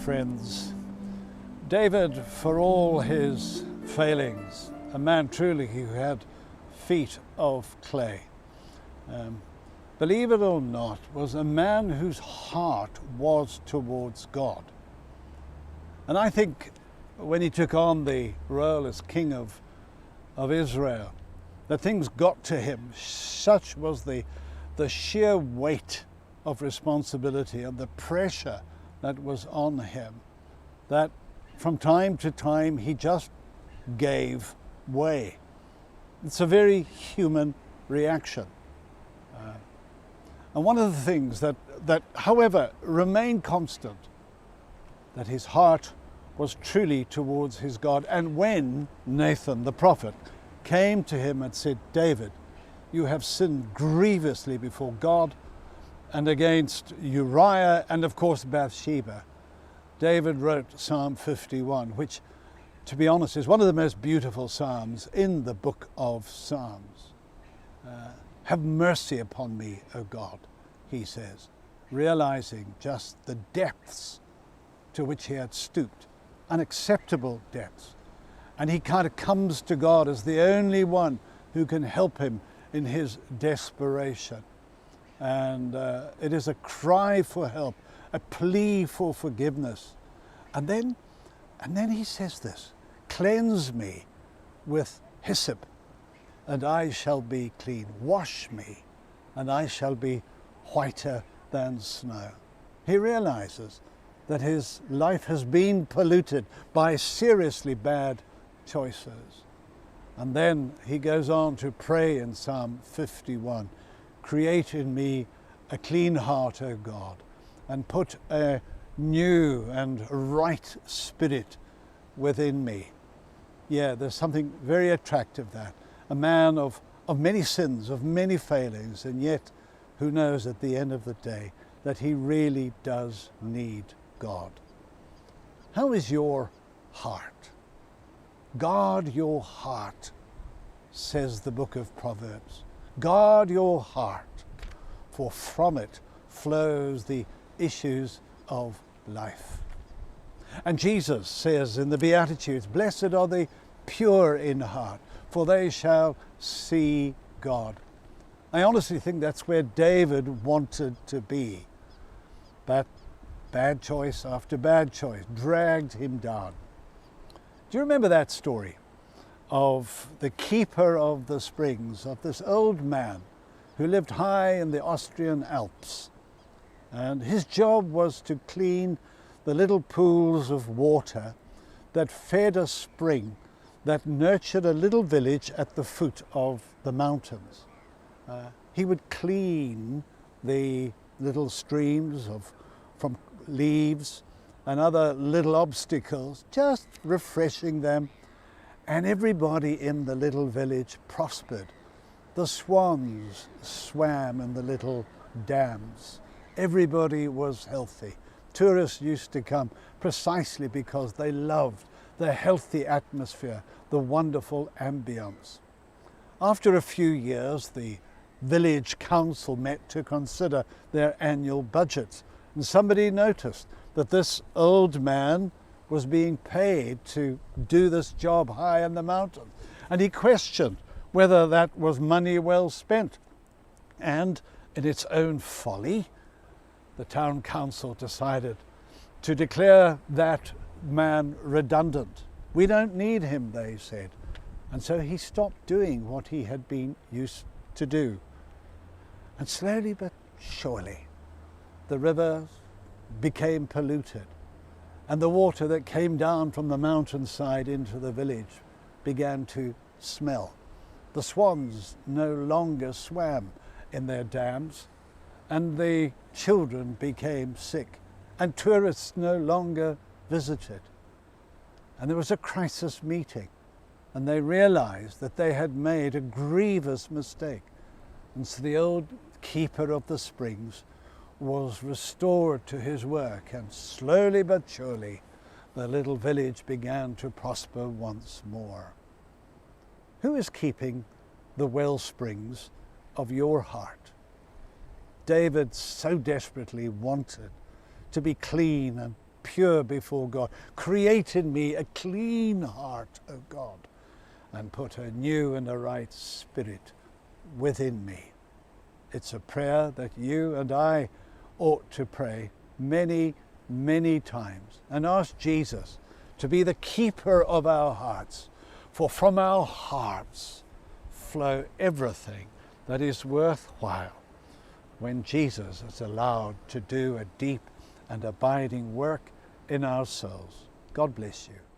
friends. David, for all his failings, a man truly who had feet of clay, believe it or not, was a man whose heart was towards God. And I think when he took on the role as king of Israel, that things got to him. Such was the sheer weight of responsibility and the pressure that was on him, that from time to time he just gave way. It's a very human reaction. And one of the things that however remained constant, that his heart was truly towards his God. And when Nathan the prophet came to him and said, "David, you have sinned grievously before God and against Uriah and of course Bathsheba," David wrote Psalm 51, which, to be honest, is one of the most beautiful psalms in the book of Psalms. "Have mercy upon me, O God," he says, realizing just the depths to which he had stooped, unacceptable depths. And he kind of comes to God as the only one who can help him in his desperation. And it is a cry for help, a plea for forgiveness. And then he says this, "Cleanse me with hyssop, and I shall be clean. Wash me, and I shall be whiter than snow." He realizes that his life has been polluted by seriously bad choices. And then he goes on to pray in Psalm 51, "Create in me a clean heart, O God, and put a new and right spirit within me." Yeah, there's something very attractive there. A man of many sins, of many failings, and yet who knows at the end of the day that he really does need God. How is your heart? Guard your heart, says the book of Proverbs. Guard your heart, for from it flows the issues of life. And Jesus says in the Beatitudes, "Blessed are the pure in heart, for they shall see God." I honestly think that's where David wanted to be. But bad choice after bad choice dragged him down. Do you remember that story of the keeper of the springs, of this old man who lived high in the Austrian Alps? And his job was to clean the little pools of water that fed a spring that nurtured a little village at the foot of the mountains. He would clean the little streams from leaves and other little obstacles, just refreshing them, and everybody in the little village prospered. The swans swam in the little dams. Everybody was healthy. Tourists used to come precisely because they loved the healthy atmosphere, the wonderful ambience. After a few years, the village council met to consider their annual budgets, and somebody noticed that this old man was being paid to do this job high in the mountain, and he questioned whether that was money well spent. And in its own folly, the town council decided to declare that man redundant. "We don't need him," they said. And so he stopped doing what he had been used to do. And slowly but surely, the rivers became polluted, and the water that came down from the mountainside into the village began to smell. The swans no longer swam in their dams, and the children became sick, and tourists no longer visited. And there was a crisis meeting, and they realized that they had made a grievous mistake. And so the old keeper of the springs was restored to his work, and slowly but surely the little village began to prosper once more. Who is keeping the well springs of your heart? David so desperately wanted to be clean and pure before God. Create in me a clean heart, O God, and put a new and a right spirit within me. It's a prayer that you and I ought to pray many, many times and ask Jesus to be the keeper of our hearts. For from our hearts flow everything that is worthwhile. When Jesus is allowed to do a deep and abiding work in our souls. God bless you.